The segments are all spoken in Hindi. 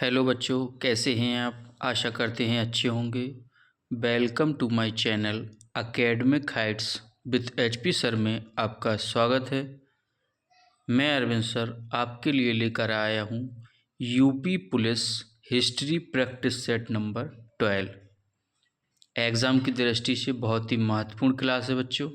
हेलो बच्चों, कैसे हैं आप? आशा करते हैं अच्छे होंगे। Welcome to my channel academic heights with HP sir में आपका स्वागत है। मैं अरविंद सर आपके लिए लेकर आया हूं UP police history practice set number 12। Exam की दृष्टि से बहुत ही महत्वपूर्ण क्लास है बच्चों।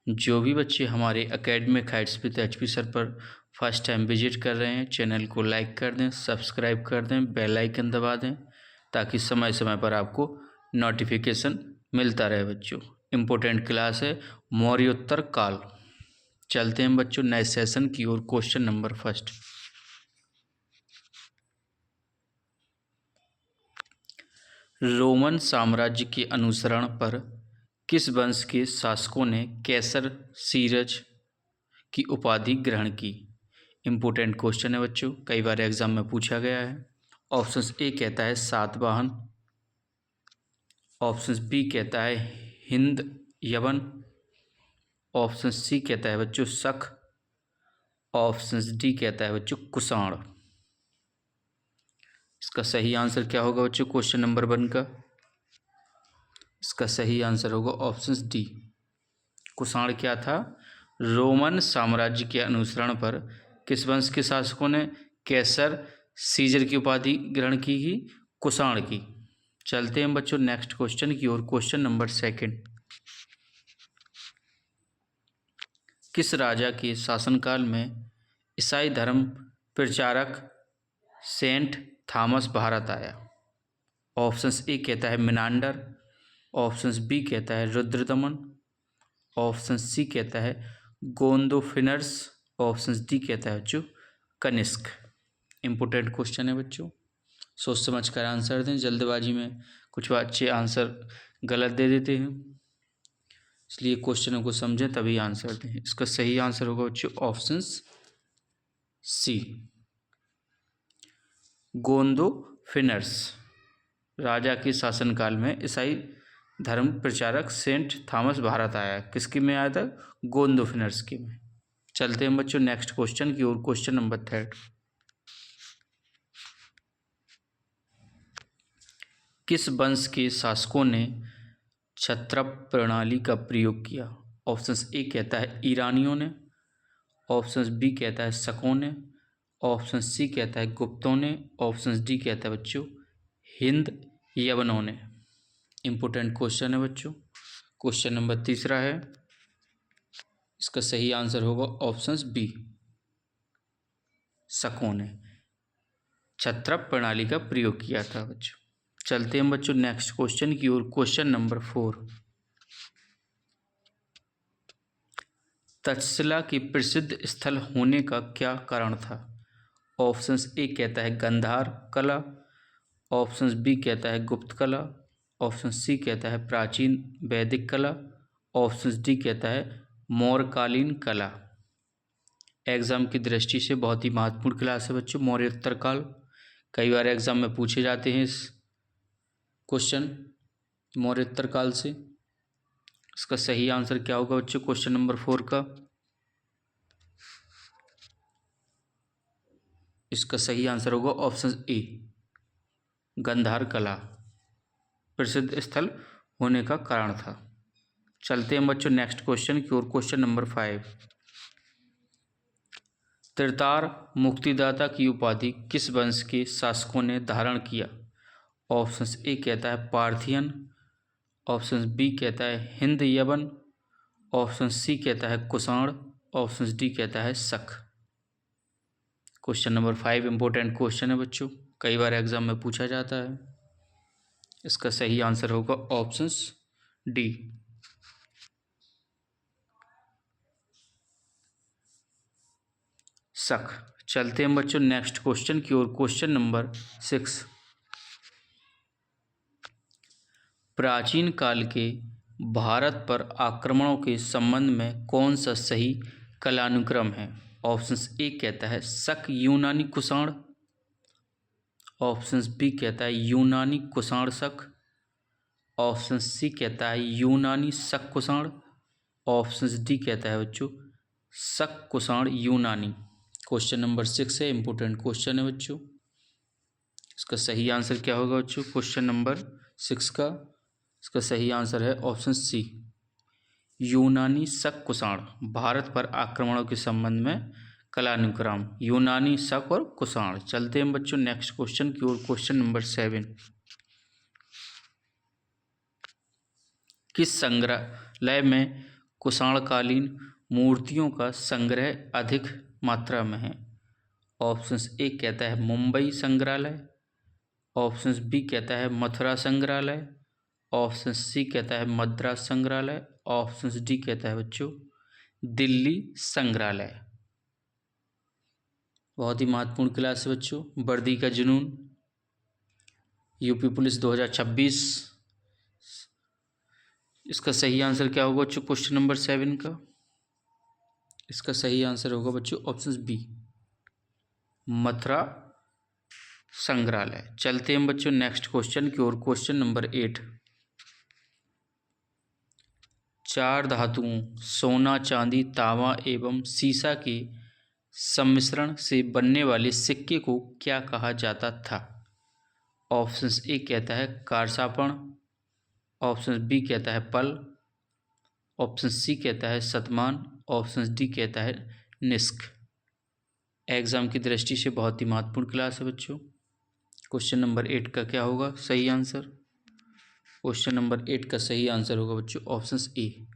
जो भी बच्चे हमारे academic heights with HP sir पर फर्स्ट टाइम विजिट कर रहे हैं, चैनल को लाइक कर दें, सब्सक्राइब कर दें, बेल आइकन दबा दें ताकि समय समय पर आपको नोटिफिकेशन मिलता रहे। बच्चों, इम्पोर्टेंट क्लास है मौर्योत्तर काल। चलते हैं बच्चों नए सेशन की ओर। क्वेश्चन नंबर फर्स्ट, रोमन साम्राज्य के अनुसरण पर किस वंश के शासकों ने कैसर सीरज की उपाधि ग्रहण की? इम्पोर्टेंट क्वेश्चन है बच्चों, कई बार एग्जाम में पूछा गया है। ऑप्शन ए कहता है सातवाहन, ऑप्शन बी कहता है हिंद यवन, ऑप्शन सी कहता है बच्चों शक, ऑप्शन डी कहता है बच्चों कुषाण। इसका सही आंसर क्या होगा बच्चों क्वेश्चन नंबर 1 का? इसका सही आंसर होगा ऑप्शन डी। कुषाण क्या था? रोमन साम्राज्य के अनुसरण पर किस वंश के शासकों ने कैसर सीजर की उपाधि ग्रहण की? कुषाण की। चलते हैं बच्चों नेक्स्ट क्वेश्चन की ओर। क्वेश्चन नंबर 2, किस राजा के शासनकाल में ईसाई धर्म प्रचारक सेंट थॉमस भारत आया? ऑप्शन ए कहता है मिनांडर, ऑप्शन बी कहता है रुद्रदमन, ऑप्शन सी कहता है गोंदोफिनर्स, ऑप्शन डी कहता है बच्चों कनिष्क। इम्पोर्टेंट क्वेश्चन है बच्चों, सोच समझ कर आंसर दें। जल्दबाजी में कुछ बच्चे आंसर गलत दे देते हैं, इसलिए क्वेश्चनों को समझें तभी आंसर दें। इसका सही आंसर होगा बच्चों ऑप्शन सी, गोंदोफिनर्स। राजा के शासनकाल में ईसाई धर्म प्रचारक सेंट थॉमस भारत आया। किसकी में आया था? गोंदोफिनर्स की में। चलते हैं बच्चों नेक्स्ट क्वेश्चन की ओर। क्वेश्चन नंबर 3, किस वंश के शासकों ने क्षत्रप प्रणाली का प्रयोग किया? ऑप्शन ए कहता है ईरानियों ने, ऑप्शन बी कहता है शकों ने, ऑप्शन सी कहता है गुप्तों ने, ऑप्शन डी कहता है बच्चों हिंद यवनों ने। इम्पोर्टेंट क्वेश्चन है बच्चों। क्वेश्चन नंबर 3 है, इसका सही आंसर होगा ऑप्शन बी, शकों ने क्षत्रप प्रणाली का प्रयोग किया था बच्चों। चलते हैं बच्चों नेक्स्ट क्वेश्चन की ओर। क्वेश्चन नंबर 4, तक्षशिला के प्रसिद्ध स्थल होने का क्या कारण था? ऑप्शन ए कहता है गंधार कला, ऑप्शन बी कहता है गुप्त कला, ऑप्शन सी कहता है प्राचीन वैदिक कला, ऑप्शन डी कहता है मौर्यकालीन कला। एग्जाम की दृष्टि से बहुत ही महत्वपूर्ण क्लास है बच्चों मौर्योत्तर काल। कई बार एग्जाम में पूछे जाते हैं इस क्वेश्चन मौर्योत्तर काल से। इसका सही आंसर क्या होगा बच्चों क्वेश्चन नंबर 4 का? इसका सही आंसर होगा ऑप्शन ए, गंधार कला प्रसिद्ध स्थल होने का कारण था। चलते हैं बच्चों नेक्स्ट क्वेश्चन की ओर। क्वेश्चन नंबर 5, त्रितार मुक्तिदाता की उपाधि किस वंश के शासकों ने धारण किया? ऑप्शन ए कहता है पार्थियन, ऑप्शन बी कहता है हिंद यवन, ऑप्शन सी कहता है कुषाण, ऑप्शन डी कहता है शक। क्वेश्चन नंबर 5 इंपॉर्टेंट क्वेश्चन है बच्चों, कई बार एग्जाम में पूछा जाता है। इसका सही आंसर होगा ऑप्शन डी, शक। चलते हैं बच्चों नेक्स्ट क्वेश्चन की ओर। क्वेश्चन नंबर 6, प्राचीन काल के भारत पर आक्रमणों के संबंध में कौन सा सही कालानुक्रम है? ऑप्शन ए कहता है शक यूनानी कुषाण, ऑप्शन बी कहता है यूनानी कुषाण शक, ऑप्शन सी कहता है यूनानी शक कुषाण, ऑप्शन डी कहता है बच्चों शक कुषाण यूनानी। क्वेश्चन नंबर 6 है, इंपोर्टेंट क्वेश्चन है बच्चों। इसका सही आंसर क्या होगा बच्चों क्वेश्चन नंबर 6 का? इसका सही आंसर है ऑप्शन सी, यूनानी शक कुषाण भारत पर आक्रमणों के संबंध में कालानुक्रम। यूनानी शक और कुषाण। चलते हैं बच्चों नेक्स्ट क्वेश्चन की ओर। क्वेश्चन नंबर 7, किस संग्रहालय में कुषाणकालीन मूर्तियों का संग्रह अधिक मात्रा में है? ऑप्शन ए कहता है मुंबई संग्रहालय, ऑप्शन बी कहता है मथुरा संग्रहालय, ऑप्शन सी कहता है मद्रास संग्रहालय, ऑप्शन डी कहता है बच्चों दिल्ली संग्रहालय। बहुत ही महत्वपूर्ण क्लास है बच्चों, वर्दी का जुनून, यूपी पुलिस 2026। इसका सही आंसर क्या होगा बच्चों क्वेश्चन नंबर 7 का? इसका सही आंसर होगा बच्चों ऑप्शन बी, मथुरा संग्रहालय। चलते हैं बच्चों नेक्स्ट क्वेश्चन की ओर। क्वेश्चन नंबर 8, चार धातुओं सोना, चांदी, तांबा एवं सीसा के सम्मिश्रण से बनने वाले सिक्के को क्या कहा जाता था? ऑप्शन ए कहता है कारसापण, ऑप्शन बी कहता है पल, ऑप्शन सी कहता है शतमान, ऑप्शन डी कहता है निष्क। एग्जाम की दृष्टि से बहुत ही महत्वपूर्ण क्लास है बच्चों। क्वेश्चन नंबर 8 का क्या होगा सही आंसर? क्वेश्चन नंबर 8 का सही आंसर होगा बच्चों ऑप्शन ए,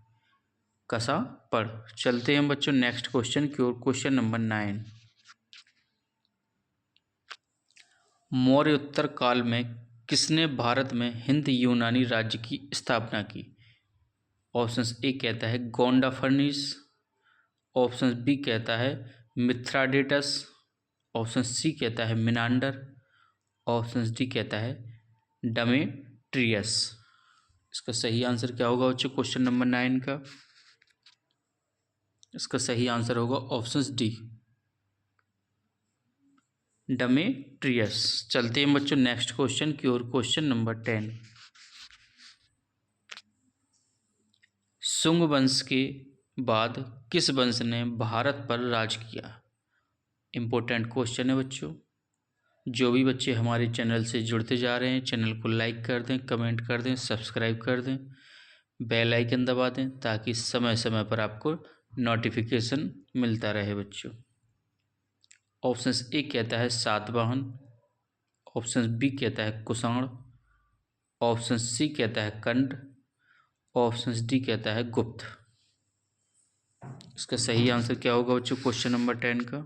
कसा पढ़। चलते हैं बच्चों नेक्स्ट क्वेश्चन की ओर। क्वेश्चन नंबर 9, मौर्य उत्तर काल में किसने भारत में हिंद यूनानी राज्य की स्थापना की? ऑप्शन ए कहता है गोंडा फर्निस, ऑप्शन बी कहता है मिथ्राडेटस, ऑप्शन सी कहता है मिनांडर, ऑप्शन डी कहता है डेमेट्रियस। इसका सही आंसर क्या होगा बच्चों क्वेश्चन नंबर 9 का? इसका सही आंसर होगा ऑप्शन डी, डेमेट्रियस। चलते हैं बच्चों नेक्स्ट क्वेश्चन की ओर। क्वेश्चन नंबर 10, शुंग वंश के बाद किस वंश ने भारत पर राज किया? इंपॉर्टेंट क्वेश्चन है बच्चों। जो भी बच्चे हमारे चैनल से जुड़ते जा रहे हैं, चैनल को लाइक कर दें, कमेंट कर दें, सब्सक्राइब कर दें, बेल आइकन दबा दें ताकि समय समय पर आपको नोटिफिकेशन मिलता रहे बच्चों। ऑप्शन ए कहता है सातवाहन, ऑप्शन बी कहता है कुषाण, ऑप्शन सी कहता है कंड, ऑप्शन डी कहता है गुप्त। इसका सही आंसर क्या होगा बच्चों क्वेश्चन नंबर 10 का?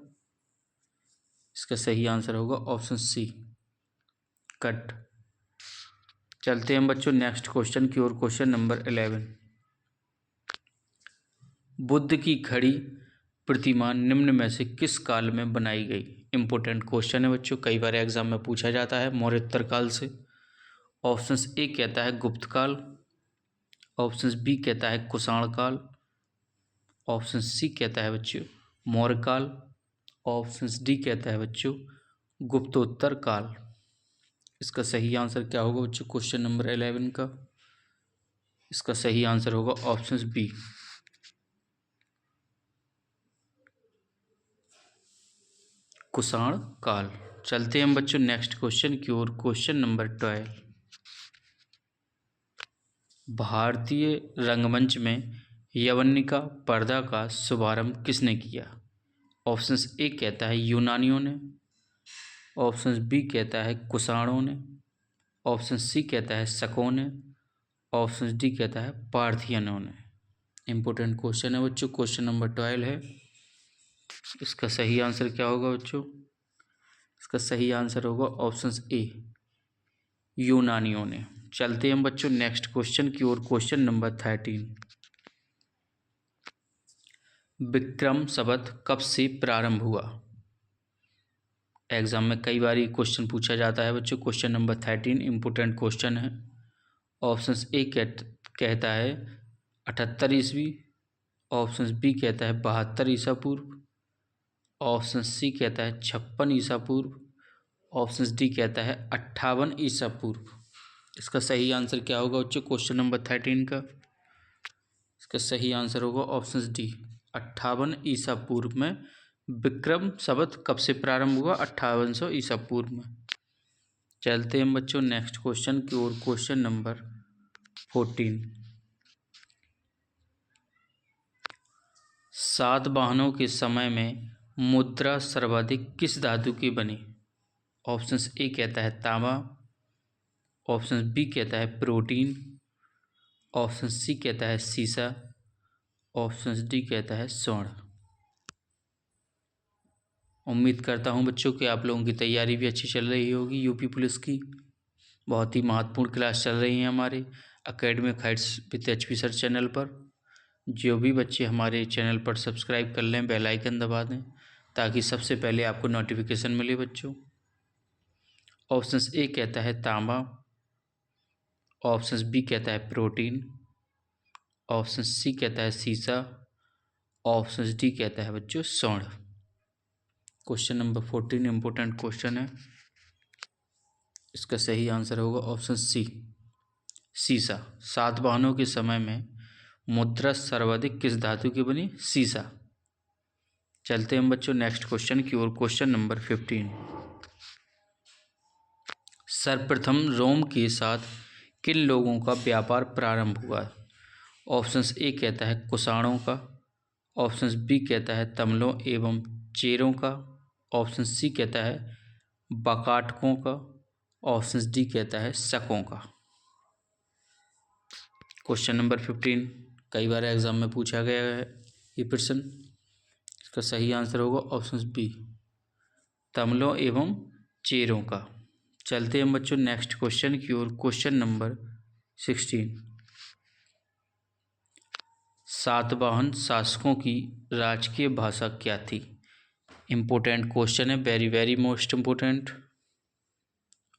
इसका सही आंसर होगा ऑप्शन सी, कट। चलते हैं बच्चों नेक्स्ट क्वेश्चन की ओर। क्वेश्चन नंबर 11, बुद्ध की खड़ी प्रतिमा निम्न में से किस काल में बनाई गई? इंपॉर्टेंट क्वेश्चन है बच्चों, कई बार एग्जाम में पूछा जाता है मौर्योत्तर काल से। ऑप्शन ए कहता है गुप्त काल, ऑप्शन बी कहता है कुषाण काल, ऑप्शन सी कहता है बच्चों मौर्य काल, ऑप्शन डी कहता है बच्चों गुप्तोत्तर काल। इसका सही आंसर क्या होगा बच्चों क्वेश्चन नंबर 11 का? इसका सही आंसर होगा ऑप्शन बी, कुषाण काल। चलते हैं बच्चों नेक्स्ट क्वेश्चन की ओर। क्वेश्चन नंबर 12, भारतीय रंगमंच में यवनिका पर्दा का शुभारंभ किसने किया? ऑप्शन ए कहता है यूनानियों ने, ऑप्शन बी कहता है कुषाणों ने, ऑप्शन सी कहता है शकों ने, ऑप्शन डी कहता है पार्थियनों ने। इंपॉर्टेंट क्वेश्चन है बच्चों, क्वेश्चन नंबर 12 है। इसका सही आंसर क्या होगा बच्चों? इसका सही आंसर होगा ऑप्शन ए, यूनानियों ने। चलते हैं बच्चों नेक्स्ट क्वेश्चन की ओर। क्वेश्चन नंबर 13, विक्रम संवत कब से प्रारंभ हुआ? एग्जाम में कई बार ये क्वेश्चन पूछा जाता है बच्चों। क्वेश्चन नंबर 13 इंपॉर्टेंट क्वेश्चन है। ऑप्शन ए कहता है 78 ईस्वी, ऑप्शन बी कहता है 72 ईसा पूर्व, ऑप्शन सी कहता है 56 ईसा पूर्व, ऑप्शन डी कहता है 58 ईसा पूर्व। इसका सही आंसर क्या होगा बच्चों क्वेश्चन नंबर 13 का? इसका सही आंसर होगा ऑप्शन डी, 58 ईसा पूर्व में विक्रम संवत कब से प्रारंभ हुआ? 5800 ईसा पूर्व में। चलते हैं बच्चों नेक्स्ट क्वेश्चन की ओर। Question number 14। सातवाहनों के समय में मुद्रा सर्वाधिक किस धातु की बनी? ऑप्शन ए कहता है तांबा, ऑप्शन बी कहता है प्रोटीन, ऑप्शन सी कहता है सीसा, ऑप्शन डी कहता है स्वर्ण। उम्मीद करता हूं बच्चों कि आप लोगों की तैयारी भी अच्छी चल रही होगी। यूपी पुलिस की बहुत ही महत्वपूर्ण क्लास चल रही है हमारे academic heights with HP sir channel पर। जो भी बच्चे हमारे चैनल पर सब्सक्राइब कर लें, बेल आइकन दबा दें ताकि सबसे पहले आपको नोटिफिकेशन मिले बच्चों। ऑप्शन ए कहता है तांबा, ऑप्शन बी कहता है प्रोटीन, ऑप्शन सी कहता है सीसा, ऑप्शन डी कहता है बच्चों स्वर्ण। क्वेश्चन नंबर 14 इंपोर्टेंट क्वेश्चन है। इसका सही आंसर होगा ऑप्शन सी सीसा। सातवाहनों के समय में मुद्रा सर्वाधिक किस धातु की बनी? सीसा। चलते हैं बच्चों नेक्स्ट क्वेश्चन की ओर। Question number 15। सर्वप्रथम रोम के साथ किन लोगों का व्यापार प्रारंभ हुआ? ऑप्शंस ए कहता है कुषाणों का, ऑप्शंस बी कहता है तमिलों एवं चेरों का, ऑप्शन सी कहता है बकाटकों का, ऑप्शन डी कहता है शकों का। क्वेश्चन नंबर 15 कई बार एग्जाम में पूछा गया है ये प्रश्न। इसका सही आंसर होगा ऑप्शन बी तमिलों एवं चेरों का। चलते हैं बच्चों नेक्स्ट क्वेश्चन की ओर। Question number 16। सातवाहन शासकों की राजकीय भाषा क्या थी? इम्पोर्टेंट क्वेश्चन है, very very most important.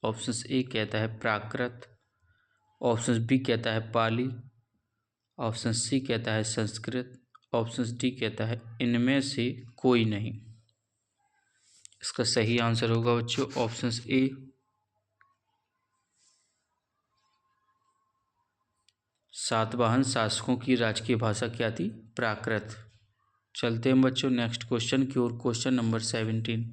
Option A कहता है प्राकृत, ऑप्शन बी कहता है पाली, ऑप्शन सी कहता है संस्कृत, ऑप्शन डी कहता है इनमें से कोई नहीं। इसका सही आंसर होगा बच्चों ऑप्शन ए सातवाहन शासकों की राजकीय भाषा क्या थी? प्राकृत। चलते हैं बच्चों नेक्स्ट क्वेश्चन की ओर। Question number 17।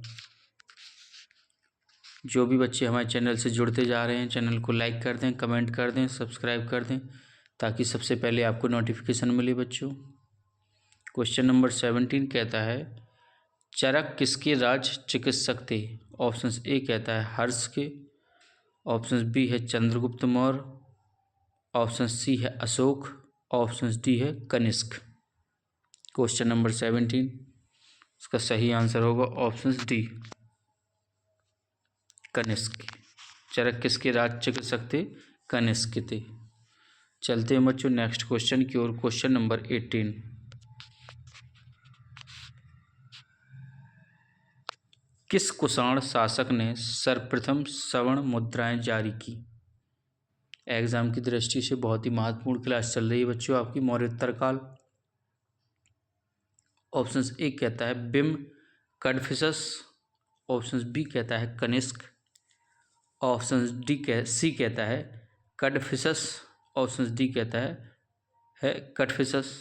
जो भी बच्चे हमारे चैनल से जुड़ते जा रहे हैं चैनल को लाइक कर दें, कमेंट कर दें, सब्सक्राइब कर दें ताकि सबसे पहले आपको नोटिफिकेशन मिले बच्चों। क्वेश्चन नंबर 17 कहता है चरक किसके राज चिकित्सक थे? ऑप्शन ए कहता है हर्ष के, ऑप्शन बी है चंद्रगुप्त मौर्य, ऑप्शन सी है अशोक, ऑप्शन डी है कनिष्क। क्वेश्चन नंबर 17 इसका सही आंसर होगा ऑप्शन डी कनिष्क। चरक किसके राज चिकित्सक थे? कनिष्क थे। चलते हैं बच्चों नेक्स्ट क्वेश्चन की ओर। Question number 18। किस कुषाण शासक ने सर्वप्रथम स्वर्ण मुद्राएं जारी की? एग्जाम की दृष्टि से बहुत ही महत्वपूर्ण क्लास चल रही है बच्चों आपकी, मौर्योत्तर काल। ऑप्शन ए कहता है बिम कडफिसस, ऑप्शन बी कहता है कनिष्क, ऑप्शन सी कहता है कडफिसस, ऑप्शन डी कहता है कडफिसस।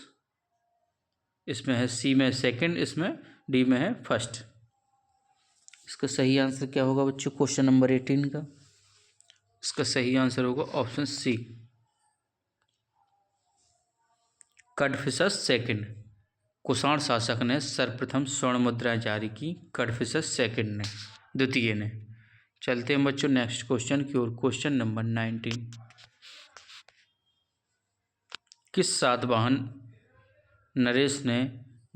इसमें है सी में सेकंड, इसमें डी में है फर्स्ट। इसका सही आंसर क्या होगा बच्चों क्वेश्चन नंबर 18 का? इसका सही आंसर होगा ऑप्शन सी कडफिसस सेकंड। कुषाण शासक ने सर्वप्रथम स्वर्ण मुद्राएं जारी की कडफिसस सेकंड ने, द्वितीय ने। चलते हैं बच्चों नेक्स्ट क्वेश्चन की ओर। Question number 19। किस सातवाहन नरेश ने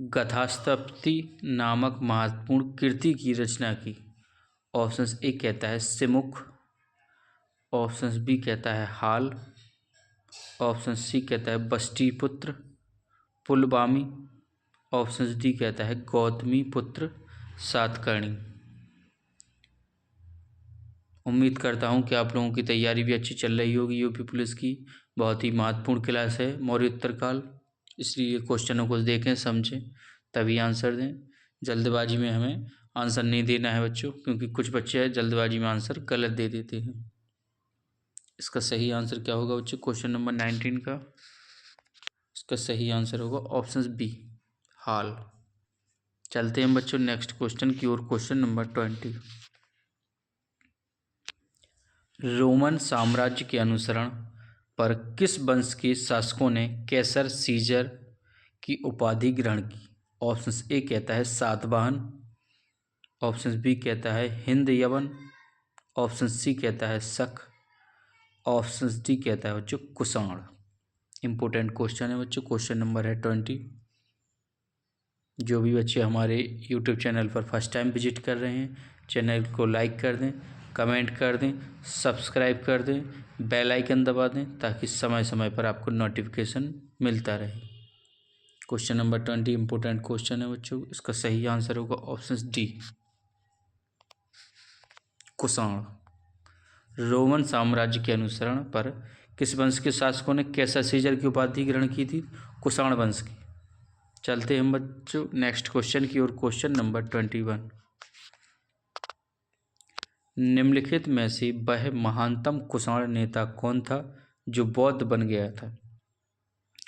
गाथासप्तति नामक महत्वपूर्ण कृति की रचना की? ऑप्शन ए कहता है सिमुख, ऑप्शन बी कहता है हाल, ऑप्शन सी कहता है बष्टीपुत्र पुलबामी, ऑप्शन डी कहता है गौतमी पुत्र सातकर्णी। उम्मीद करता हूं कि आप लोगों की तैयारी भी अच्छी चल रही होगी। यूपी पुलिस की बहुत ही महत्वपूर्ण क्लास है मौर्योत्तर काल, इसलिए क्वेश्चनों को देखें समझें तभी आंसर दें। जल्दबाजी में हमें आंसर नहीं देना है बच्चों, क्योंकि कुछ बच्चे जल्दबाजी में आंसर गलत दे देते हैं। इसका सही आंसर क्या होगा बच्चों क्वेश्चन नंबर 19 का? इसका सही आंसर होगा ऑप्शन बी हाल। चलते हैं बच्चों नेक्स्ट क्वेश्चन की ओर। Question number 20। रोमन साम्राज्य के अनुसरण पर किस वंश के शासकों ने कैसर सीजर की उपाधि ग्रहण की? ऑप्शन ए कहता है सातवाहन, ऑप्शन बी कहता है हिंद यवन, ऑप्शन सी कहता है शक, ऑप्शन डी कहता है बच्चों कुषाण। इंपॉर्टेंट क्वेश्चन है बच्चों, क्वेश्चन नंबर है 20। जो भी बच्चे हमारे यूट्यूब चैनल पर फर्स्ट टाइम विजिट कर रहे हैं, चैनल को लाइक कर दें, कमेंट कर दें, सब्सक्राइब कर दें, बेल आइकन दबा दें ताकि समय समय पर आपको नोटिफिकेशन मिलता रहे। क्वेश्चन नंबर 20 इंपॉर्टेंट क्वेश्चन है बच्चों, इसका सही आंसर होगा ऑप्शन डी कुषाण। रोमन साम्राज्य के अनुसरण पर किस वंश के शासकों ने कैसर सीजर की उपाधि ग्रहण की थी? कुषाण वंश की। चलते हैं बच्चों नेक्स्ट क्वेश्चन की ओर, क्वेश्चन नंबर 21। निम्नलिखित में से वह महानतम कुषाण नेता कौन था जो बौद्ध बन गया था?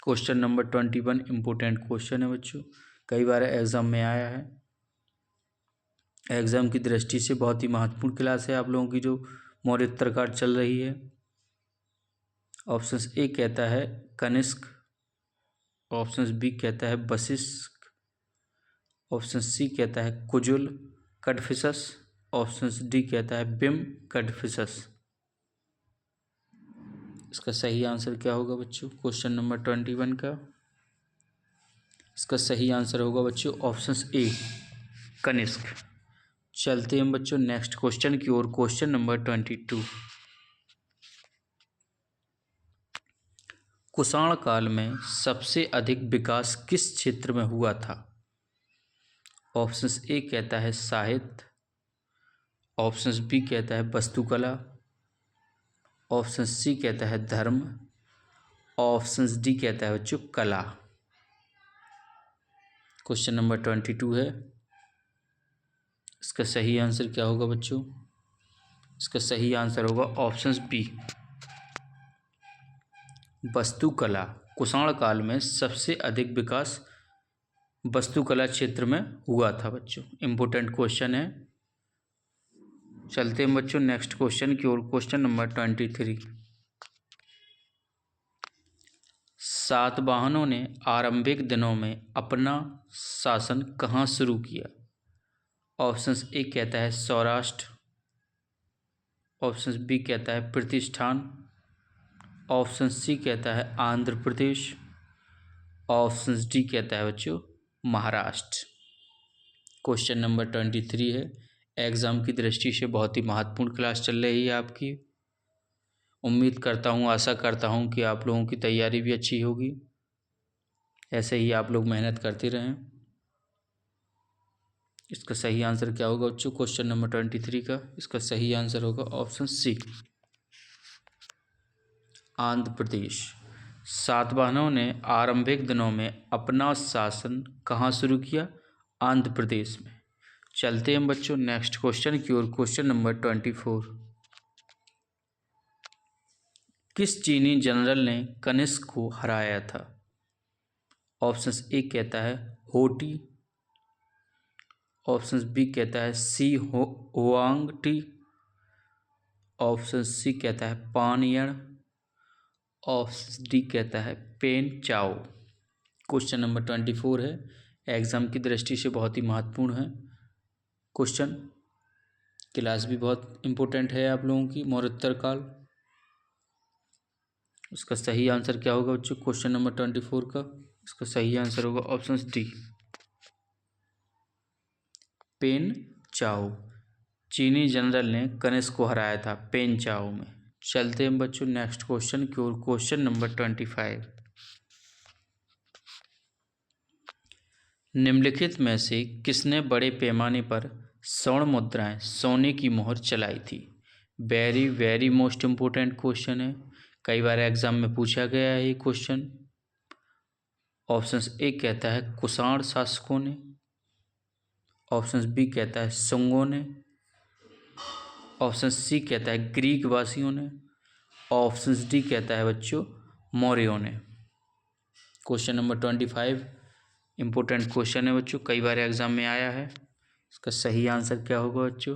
क्वेश्चन नंबर 21 इंपॉर्टेंट क्वेश्चन है बच्चों, कई बार एग्जाम में आया है। एग्जाम की दृष्टि से बहुत ही महत्वपूर्ण क्लास है आप लोगों की जो मौर्योत्तर काल चल रही है। ऑप्शन ए कहता है कनिष्क, ऑप्शन बी कहता है वशिष्ठ, ऑप्शन सी कहता है कुजुल कडफिसस, ऑप्शन डी कहता है बिम कडफिसस। इसका सही आंसर क्या होगा बच्चों क्वेश्चन नंबर 21 का? इसका सही आंसर होगा बच्चों ऑप्शन ए कनिष्क। चलते हैं बच्चों नेक्स्ट क्वेश्चन की ओर, क्वेश्चन नंबर 22। कुषाण काल में सबसे अधिक विकास किस क्षेत्र में हुआ था? ऑप्शन ए कहता है साहित्य, ऑप्शन बी कहता है वास्तुकला, ऑप्शन सी कहता है धर्म, ऑप्शन डी कहता है बच्चों कला। क्वेश्चन नंबर 22 है, इसका सही आंसर क्या होगा बच्चों? इसका सही आंसर होगा ऑप्शन बी वास्तुकला। कुषाण काल में सबसे अधिक विकास वास्तुकला क्षेत्र में हुआ था बच्चों। इंपॉर्टेंट क्वेश्चन है। चलते हैं बच्चों नेक्स्ट क्वेश्चन की ओर, क्वेश्चन नंबर 23। सातवाहनों ने आरंभिक दिनों में अपना शासन कहाँ शुरू किया? ऑप्शन ए कहता है सौराष्ट्र, ऑप्शन बी कहता है प्रतिष्ठान, ऑप्शन सी कहता है आंध्र प्रदेश, ऑप्शन डी कहता है बच्चों महाराष्ट्र। क्वेश्चन नंबर 23 है, एग्ज़ाम की दृष्टि से बहुत ही महत्वपूर्ण क्लास चल रही है आपकी। उम्मीद करता हूँ, आशा करता हूँ कि आप लोगों की तैयारी भी अच्छी होगी, ऐसे ही आप लोग मेहनत करते रहें। इसका सही आंसर क्या होगा बच्चों क्वेश्चन नंबर 23 का? इसका सही आंसर होगा ऑप्शन सी आंध्र प्रदेश। सातवाहनों ने आरंभिक दिनों में अपना शासन कहाँ शुरू किया? आंध्र प्रदेश में। चलते हैं बच्चों नेक्स्ट क्वेश्चन की ओर, क्वेश्चन नंबर 24। किस चीनी जनरल ने कनिष्क को हराया था? ऑप्शन ए कहता है होटी, ऑप्शन बी कहता है सी हुआंग टी, ऑप्शन सी कहता है पानयण, ऑप्शन डी कहता है पेन चाओ। क्वेश्चन नंबर 24 है, एग्जाम की दृष्टि से बहुत ही महत्वपूर्ण है क्वेश्चन, क्लास भी बहुत इम्पोर्टेंट है आप लोगों की मौर्योत्तर काल। इसका सही आंसर क्या होगा बच्चों क्वेश्चन नंबर 24 का? इसका सही आंसर होगा ऑप्शन डी पेन चाओ। चीनी जनरल ने कनिष्क को हराया था पेन चाओ में। चलते हैं बच्चों नेक्स्ट क्वेश्चन की ओर, क्वेश्चन नंबर 25। निम्नलिखित में से किसने बड़े पैमाने पर स्वर्ण मुद्राएं सोने की मोहर चलाई थी? Very very most important question है, कई बार एग्जाम में पूछा गया है ये क्वेश्चन। ऑप्शन ए कहता है कुषाण शासकों ने, ऑप्शन बी कहता है शुंगों ने, ऑप्शन सी कहता है ग्रीक वासियों ने, ऑप्शन डी कहता है बच्चों मौर्यों ने। क्वेश्चन नंबर 25 इंपॉर्टेंट क्वेश्चन है बच्चों, कई बार एग्जाम में आया है। इसका सही आंसर क्या होगा बच्चों?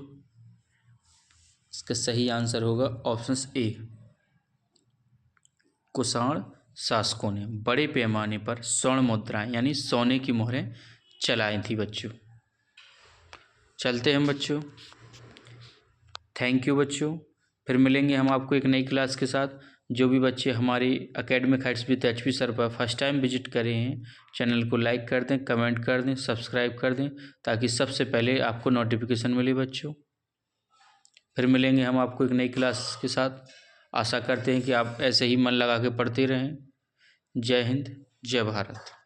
इसका सही आंसर होगा ऑप्शन ए। कुषाण शासकों ने बड़े पैमाने पर स्वर्ण मुद्राएं यानी सोने की मोहरें चलाई थी बच्चों। चलते हैं बच्चों, थैंक यू बच्चों। फिर मिलेंगे हम आपको एक नई क्लास के साथ। जो भी बच्चे हमारी academic heights with HP sir पर फर्स्ट टाइम विजिट करे हैं, चैनल को लाइक कर दें, कमेंट कर दें, सब्सक्राइब कर दें, ताकि सबसे पहले आपको नोटिफिकेशन मिले बच्चों। फिर मिलेंगे हम आपको एक नई क्लास के साथ। आशा करते हैं कि आप ऐसे ही मन लगा के पढ़ते रहें। जय हिंद, जय भारत।